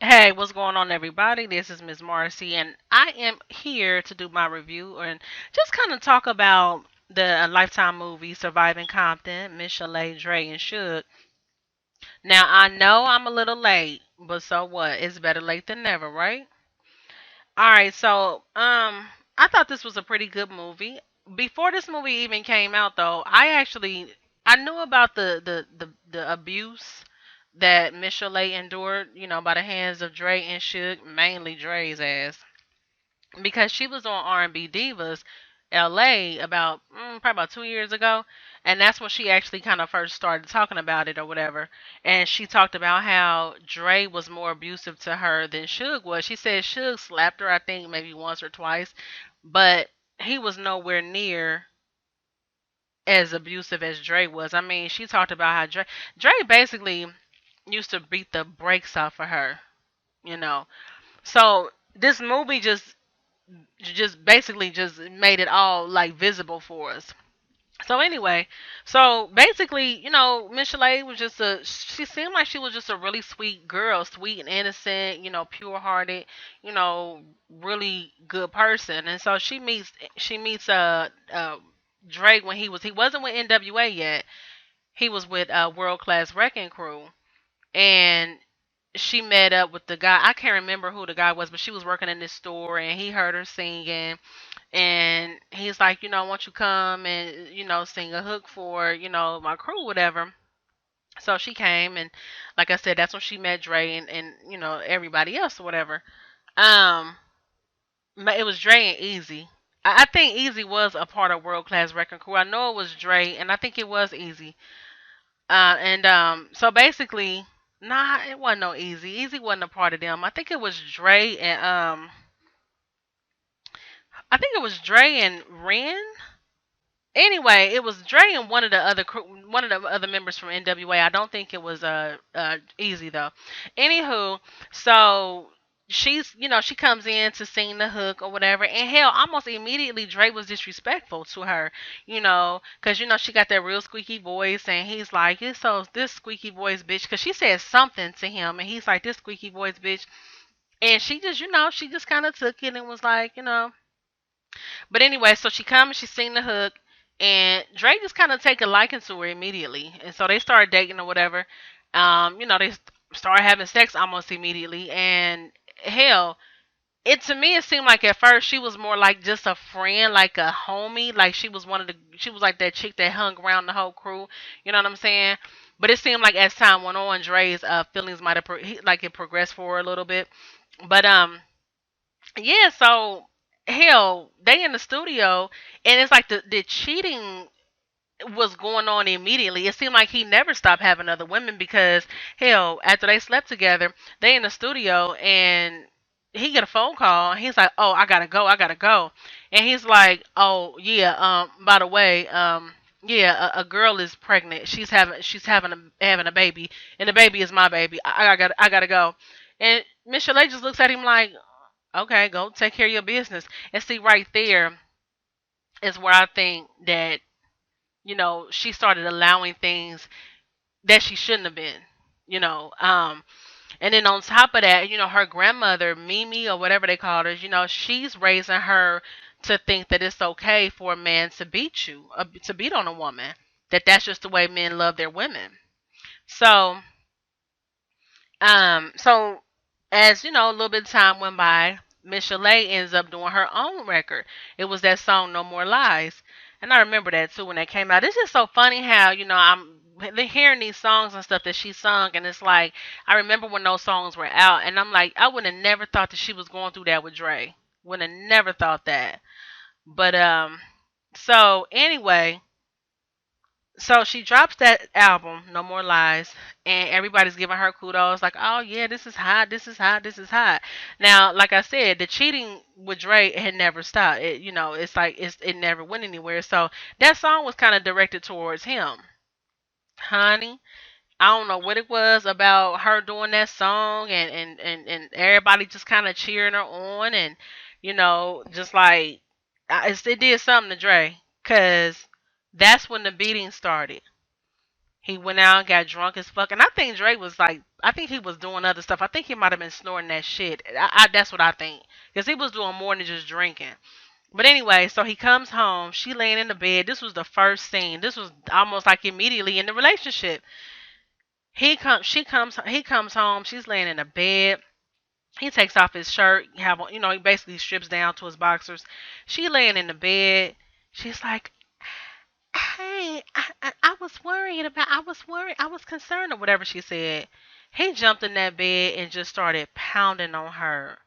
Hey, what's going on, everybody? This is Miss Marcy, and I am here to do my review and just kind of talk about the Lifetime movie Surviving Compton, Michel'le, Dre, and Suge. Now, I know I'm a little late, but so what? It's better late than never, right? All right, so I thought this was a pretty good movie. Before this movie even came out, though, I knew about the abuse that Michel'le endured, by the hands of Dre and Suge, mainly Dre's ass, because she was on R&B Divas LA about probably about 2 years ago, and that's when she actually kind of first started talking about it or whatever. And she talked about how Dre was more abusive to her than Suge was. She said Suge slapped her, I think maybe once or twice, but he was nowhere near as abusive as Dre was. I mean, she talked about how Dre basically used to beat the brakes off of her, you know. So this movie just basically just made it all like visible for us. So anyway, so basically, Michelle was just she seemed like she was just a really sweet girl, sweet and innocent, pure hearted, really good person. And so she meets Drake when he wasn't with NWA yet. He was with World Class Wrecking Crew, and she met up with the guy. I can't remember who the guy was, but she was working in this store, and he heard her singing, and he's like, why don't you come and sing a hook for my crew, whatever. So she came, and like I said, that's when she met Dre and everybody else or whatever. Um, it was Dre and Easy. I think Easy was a part of World Class Record Crew. I know it was Dre, and I think it was Easy. And so basically, nah, it wasn't no Easy. Easy wasn't a part of them. I think it was Dre and I think it was Dre and Ren. Anyway, it was Dre and one of the other members from NWA. I don't think it was Easy though. Anywho, so she comes in to sing the hook or whatever, and hell, almost immediately Dre was disrespectful to her, because she got that real squeaky voice, and he's like, "It's so this squeaky voice bitch," because she said something to him, and he's like, "This squeaky voice bitch," and she just kind of took it and was like. But anyway, so she comes, she sing the hook, and Drake just kind of take a liking to her immediately, and so they started dating or whatever. They started having sex almost immediately, and hell, to me it seemed like at first she was more like just a friend, like a homie, like she was like that chick that hung around the whole crew. You know what I'm saying? But it seemed like as time went on, Dre's feelings might have like it progressed for her a little bit. But yeah, so hell, they in the studio, and it's like the cheating was going on immediately. It seemed like he never stopped having other women because hell, after they slept together, they in the studio, and he get a phone call, and he's like, "Oh, I gotta go," and he's like, "Oh yeah, by the way, yeah, a girl is pregnant. She's having a baby, and the baby is my baby. I gotta go." And Michelle just looks at him like, okay, go take care of your business. And see, right there is where I think that, she started allowing things that she shouldn't have been, you know. And then on top of that, her grandmother, Mimi, or whatever they called her, she's raising her to think that it's okay for a man to beat you, to beat on a woman, that that's just the way men love their women. So, so as a little bit of time went by, Michel'le ends up doing her own record. It was that song "No More Lies," and I remember that too when that came out. It's just so funny how I'm hearing these songs and stuff that she sung, and it's like I remember when those songs were out, and I'm like, I would have never thought that she was going through that with Dre. Would have never thought that. But so anyway, so she drops that album, No More Lies, and everybody's giving her kudos, like, oh yeah, this is hot, this is hot, this is hot. Now, like I said, the cheating with Drake had never stopped. It's like it never went anywhere. So that song was kind of directed towards him, honey. I don't know what it was about her doing that song, and everybody just kind of cheering her on, and just like it did something to Dre, cause that's when the beating started. He went out, got drunk as fuck, and I think Dre was like, I think he was doing other stuff. I think he might have been snorting that shit. That's what I think, because he was doing more than just drinking. But anyway, so he comes home. She laying in the bed. This was the first scene. This was almost like immediately in the relationship. He comes home. She's laying in the bed. He takes off his shirt. He basically strips down to his boxers. She laying in the bed. She's like, "Hey, I was worried about. I was worried. I was concerned, or whatever she said." He jumped in that bed and just started pounding on her.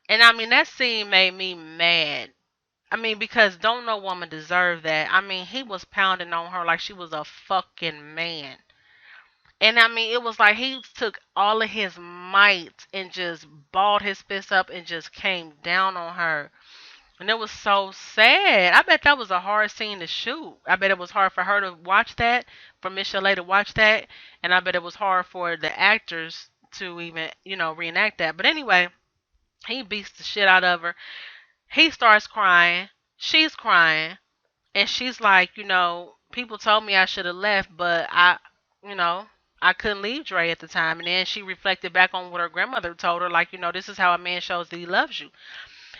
And I mean, that scene made me mad. I mean, because don't no woman deserve that. I mean, he was pounding on her like she was a fucking man. And I mean, it was like he took all of his might and just balled his fist up and just came down on her. And it was so sad. I bet that was a hard scene to shoot. I bet it was hard for her to watch that, for Michel'le to watch that. And I bet it was hard for the actors to even, reenact that. But anyway, he beats the shit out of her. He starts crying. She's crying. And she's like, people told me I should have left, but you know, I couldn't leave Dre at the time. And then she reflected back on what her grandmother told her, like, this is how a man shows that he loves you.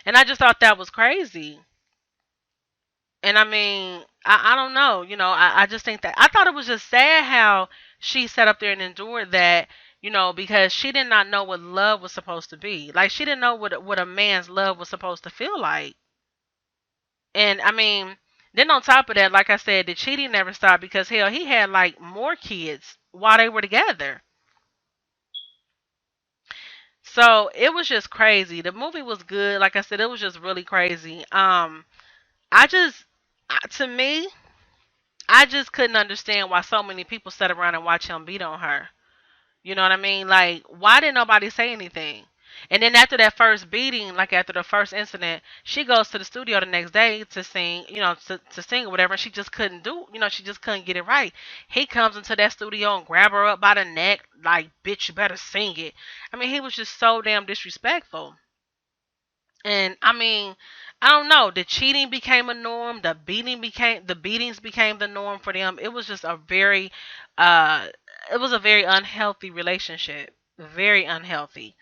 And I just thought that was crazy. And I mean, I don't know, I just think that I thought it was just sad how she sat up there and endured that, because she did not know what love was supposed to be. Like she didn't know what a man's love was supposed to feel like. And I mean, then on top of that, like I said, the cheating never stopped because hell, he had like more kids while they were together. So it was just crazy. The movie was good. Like I said, it was just really crazy. I just, to me, I just couldn't understand why so many people sat around and watched him beat on her. You know what I mean? Like, why didn't nobody say anything? And then after that first beating, like after the first incident, she goes to the studio the next day to sing, to sing or whatever. And she just couldn't she just couldn't get it right. He comes into that studio and grab her up by the neck, like, bitch, you better sing it. I mean, he was just so damn disrespectful. And I mean, I don't know. The cheating became a norm. The beatings became the norm for them. Uh, it was a very unhealthy relationship. Very unhealthy.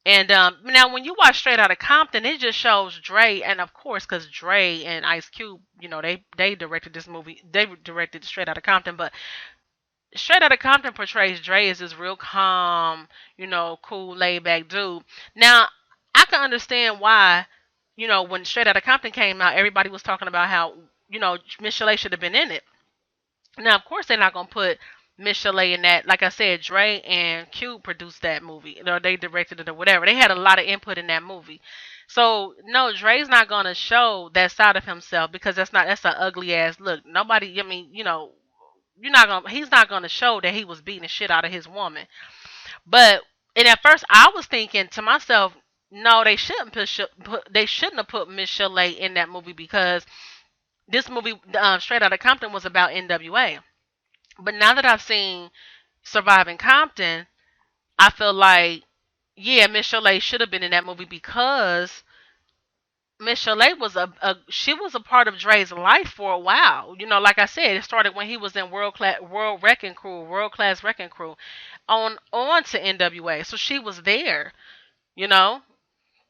And now, when you watch Straight Outta Compton, it just shows Dre, and of course, because Dre and Ice Cube, they directed this movie. They directed Straight Outta Compton, but Straight Outta Compton portrays Dre as this real calm, cool, laid back dude. Now, I can understand why, when Straight Outta Compton came out, everybody was talking about how, Michel'le should have been in it. Now, of course, they're not gonna put Michel'le in that. Like I said, Dre and Cube produced that movie. They directed it or whatever. They had a lot of input in that movie. So no, Dre's not gonna show that side of himself because that's an ugly ass look. Nobody. I mean, he's not gonna show that he was beating the shit out of his woman. But and at first, I was thinking to myself, no, they shouldn't have put Michel'le in that movie because this movie, Straight Outta Compton, was about NWA. But now that I've seen Surviving Compton, I feel like, yeah, Michel'le should have been in that movie because Michel'le she was a part of Dre's life for a while. Like I said, it started when he was in World Class Wrecking Crew, on to NWA. So she was there. You know,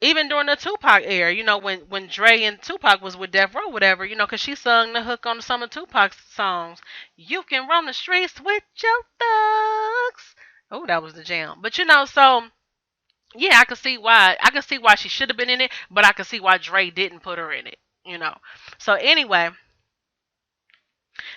even during the Tupac era, when Dre and Tupac was with Death Row, whatever, because she sung the hook on some of Tupac's songs. You can roam the streets with your thugs. Oh, that was the jam. But so yeah, I could see why she should have been in it, but I could see why Dre didn't put her in it. You know. So anyway,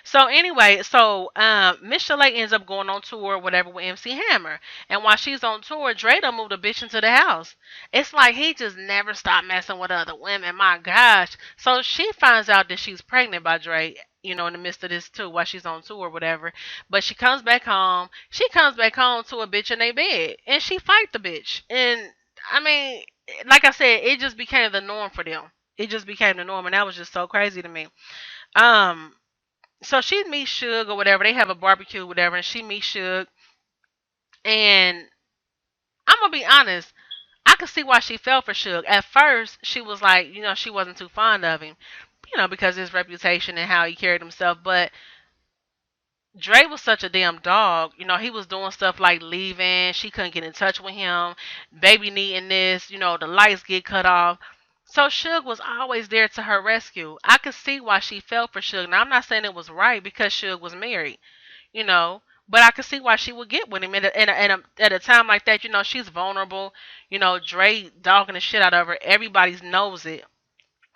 Miss ends up going on tour or whatever with MC Hammer. And while she's on tour, Dre done moved a bitch into the house. It's like he just never stopped messing with other women. My gosh. So she finds out that she's pregnant by Dre, in the midst of this too, while she's on tour or whatever. But she comes back home. She comes back home to a bitch in their bed. And she fight the bitch. And I mean, like I said, it just became the norm for them. It just became the norm, and that was just so crazy to me. Um, so she meets Suge or whatever. They have a barbecue, or whatever, and she meets Suge. And I'm gonna be honest, I could see why she fell for Suge. At first, she was like, she wasn't too fond of him, because of his reputation and how he carried himself. But Dre was such a damn dog. You know, he was doing stuff like leaving. She couldn't get in touch with him. Baby needing this. You know, the lights get cut off. So Suge was always there to her rescue. I could see why she fell for Suge. Now I'm not saying it was right because Suge was married. You know, but I could see why she would get with him. At a time like that, you know, she's vulnerable. You know, Dre dogging the shit out of her. Everybody knows it.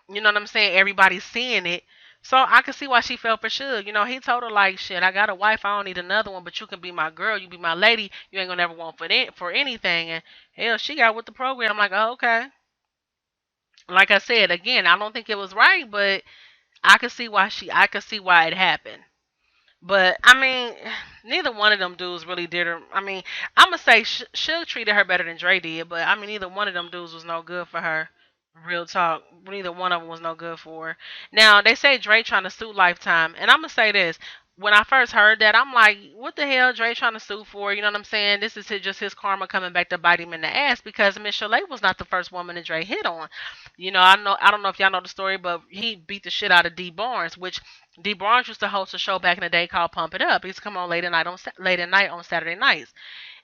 You know what I'm saying? Everybody's seeing it. So I can see why she felt for Suge. You know, he told her like, "Shit, I got a wife. I don't need another one. But you can be my girl. You be my lady. You ain't gonna ever want for anything." And hell, she got with the program. I'm like, oh, okay. Like I said again, I don't think it was right, but I could see why it happened. But I mean, neither one of them dudes really did her. I mean, I'm gonna say Suge treated her better than Dre did, but I mean, neither one of them dudes was no good for her. Real talk. Neither one of them was no good for her. Now they say Dre trying to sue Lifetime, and I'm gonna say this. When I first heard that, I'm like, what the hell Dre trying to sue for? You know what I'm saying? This is just his karma coming back to bite him in the ass because Michel'le was not the first woman that Dre hit on. You know, I don't know if y'all know the story, but he beat the shit out of D Barnes, which D Barnes used to host a show back in the day called Pump It Up. He used to come on late at night on Saturday nights.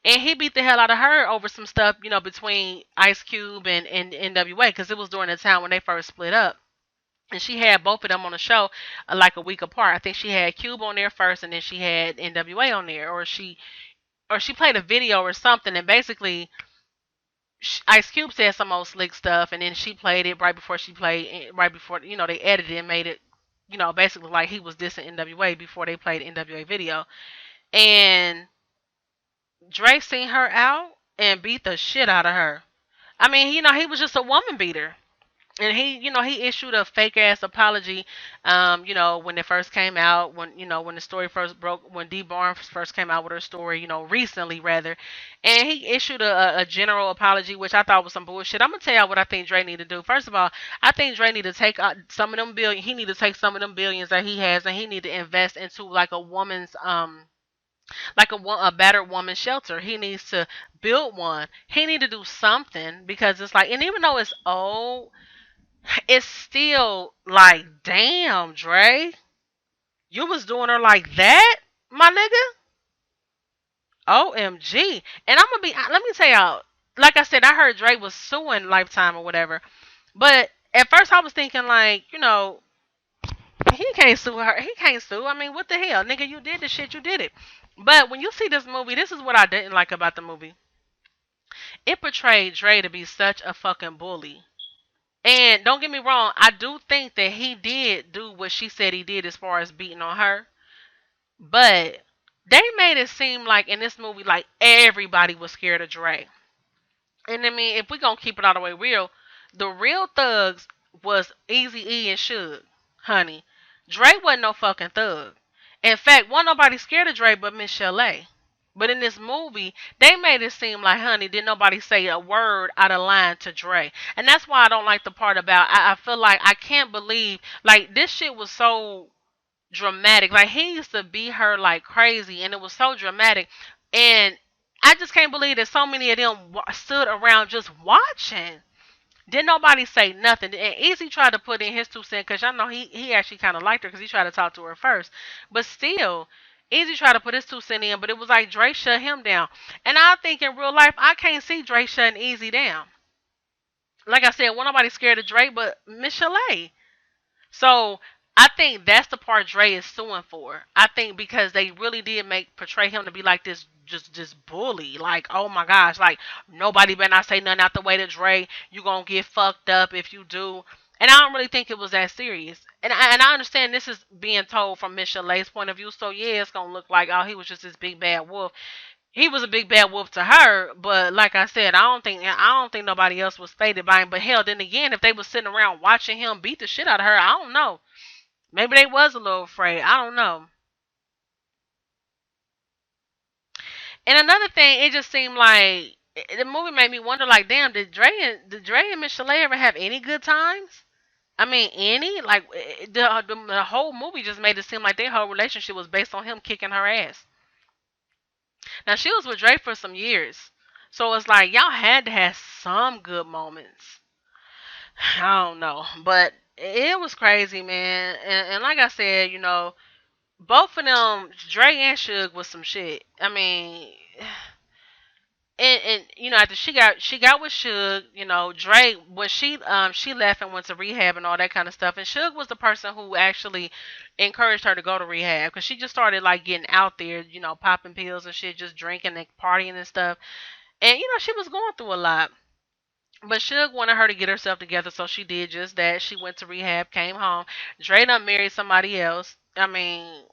And he beat the hell out of her over some stuff, you know, between Ice Cube and NWA, because it was during the time when they first split up. And she had both of them on the show like a week apart. I think she had Cube on there first, and then she had NWA on there, or she played a video or something. And basically, Ice Cube said some old slick stuff, and then she played it right before you know they edited it and made it, you know, basically like he was dissing NWA before they played the NWA video. And Dre seen her out and beat the shit out of her. I mean, you know, he was just a woman beater. And he issued a fake ass apology, you know, when it first came out, when the story first broke, when D Barnes first came out with her story, you know, recently rather, and he issued a general apology, which I thought was some bullshit. I'm gonna tell y'all what I think Dre need to do. First of all, I think Dre need to take some of them billion. He need to take some of them billions that he has, and he need to invest into like a woman's a battered woman shelter. He needs to build one. He need to do something because it's like, and even though it's old, it's still like, damn, Dre, you was doing her like that, my nigga. OMG. And I'm gonna be. Let me tell y'all. Like I said, I heard Dre was suing Lifetime or whatever, but at first I was thinking like, you know, he can't sue her. He can't sue. I mean, what the hell, nigga? You did the shit. You did it. But when you see this movie, this is what I didn't like about the movie. It portrayed Dre to be such a fucking bully. And don't get me wrong, I do think that he did do what she said he did as far as beating on her. But they made it seem like in this movie, like everybody was scared of Dre. And I mean, if we gonna keep it all the way real, the real thugs was Easy E and Suge, honey. Dre wasn't no fucking thug. In fact, wasn't nobody scared of Dre but Michel'le. But in this movie, they made it seem like, honey, didn't nobody say a word out of line to Dre. And that's why I don't like the part about, I feel like I can't believe, like, this shit was so dramatic. Like, he used to beat her like crazy, and it was so dramatic. And I just can't believe that so many of them stood around just watching. Didn't nobody say nothing. And Easy tried to put in his 2 cents because I know he actually kind of liked her because he tried to talk to her first. But still, Easy tried to put his 2 cents in, but it was like Dre shut him down. And I think in real life, I can't see Dre shutting Easy down. Like I said, wasn't nobody scared of Dre but Miss Chalet. So I think that's the part Dre is suing for. I think because they really did portray him to be like this just bully. Like, oh my gosh, like nobody better not say nothing out the way to Dre. You gonna get fucked up if you do. And I don't really think it was that serious. And I understand this is being told from Michel'le's point of view. So yeah, it's gonna look like, oh, he was just this big bad wolf. He was a big bad wolf to her, but like I said, I don't think nobody else was faded by him. But hell, then again, if they was sitting around watching him beat the shit out of her, I don't know. Maybe they was a little afraid. I don't know. And another thing, it just seemed like the movie made me wonder, like, damn, did Dre and Michelle ever have any good times? I mean, any like the whole movie just made it seem like their whole relationship was based on him kicking her ass. Now she was with Dre for some years, so it's like y'all had to have some good moments. I don't know, but it was crazy, man. And like I said, you know, both of them, Dre and Suge, was some shit. I mean, and you know, after she got with Suge, you know, Dre, when she left and went to rehab and all that kind of stuff, and Suge was the person who actually encouraged her to go to rehab because she just started like getting out there, you know, popping pills and shit, just drinking and partying and stuff, and you know, she was going through a lot. But Suge wanted her to get herself together, so she did just that. She went to rehab, came home. Dre done married somebody else. I mean,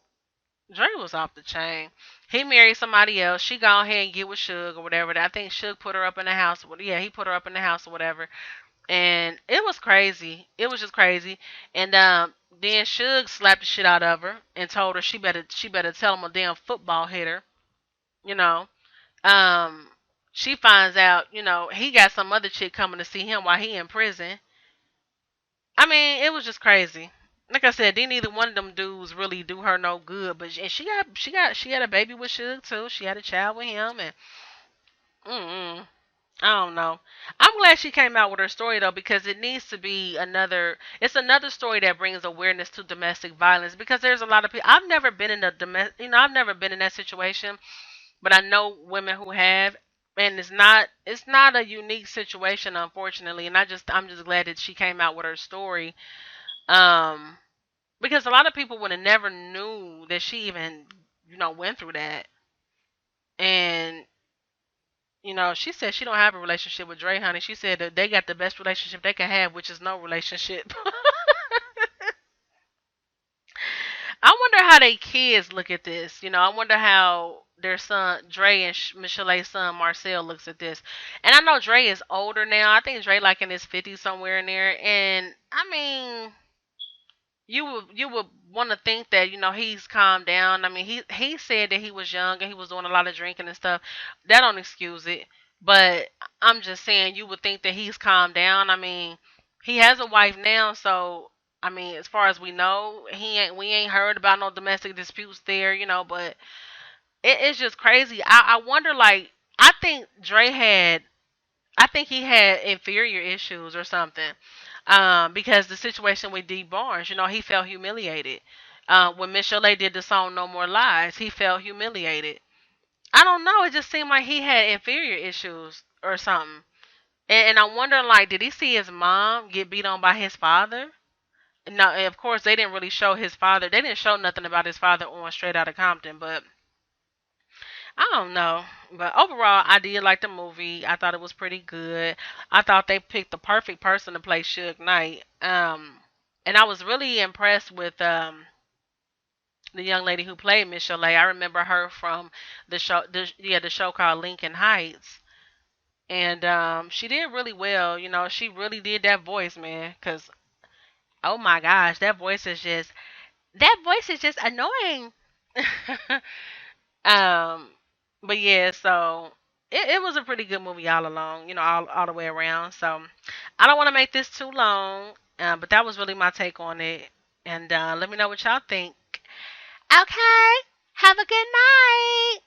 Dre was off the chain. He married somebody else. She gone ahead and get with Suge or whatever. I think Suge put her up in the house. Yeah, he put her up in the house or whatever. And it was crazy. It was just crazy. And then Suge slapped the shit out of her and told her she better tell him a damn football hitter. You know. Um, she finds out, you know, he got some other chick coming to see him while he in prison. I mean, it was just crazy. Like I said, didn't either one of them dudes really do her no good. But and she had a baby with Suge too. She had a child with him, and mm I don't know. I'm glad she came out with her story though because it needs to be another. It's another story that brings awareness to domestic violence because there's a lot of people. I've never been in a domestic. You know, I've never been in that situation, but I know women who have. And it's not a unique situation, unfortunately. And I'm just glad that she came out with her story. Um, because a lot of people would have never knew that she even, you know, went through that. And, you know, she said she don't have a relationship with Dre, honey. She said that they got the best relationship they can have, which is no relationship. I wonder how they kids look at this. You know, I wonder how their son Dre and Michel'le's son Marcel looks at this. And I know Dre is older now. I think Dre like in his 50s somewhere in there. And I mean, you would want to think that you know he's calmed down. I mean, he said that he was young and he was doing a lot of drinking and stuff. That don't excuse it. But I'm just saying you would think that he's calmed down. I mean, he has a wife now, so I mean, as far as we know, we ain't heard about no domestic disputes there, you know. But it's just crazy. I wonder like I think he had inferior issues or something. Because the situation with D Barnes, you know, he felt humiliated. When Michel'le did the song "No More Lies," he felt humiliated. I don't know. It just seemed like he had inferior issues or something. And I'm wondering, like, did he see his mom get beat on by his father? No, and of course they didn't really show his father. They didn't show nothing about his father on Straight Outta Compton, but I don't know. But overall, I did like the movie. I thought it was pretty good. I thought they picked the perfect person to play Suge Knight. And I was really impressed with the young lady who played Michel'le. I remember her from the show called Lincoln Heights, and she did really well. You know, she really did that voice, man. Cause oh my gosh, that voice is just annoying. Um, but yeah, so it was a pretty good movie all along, you know, all the way around. So I don't want to make this too long, but that was really my take on it. And let me know what y'all think. Okay, have a good night.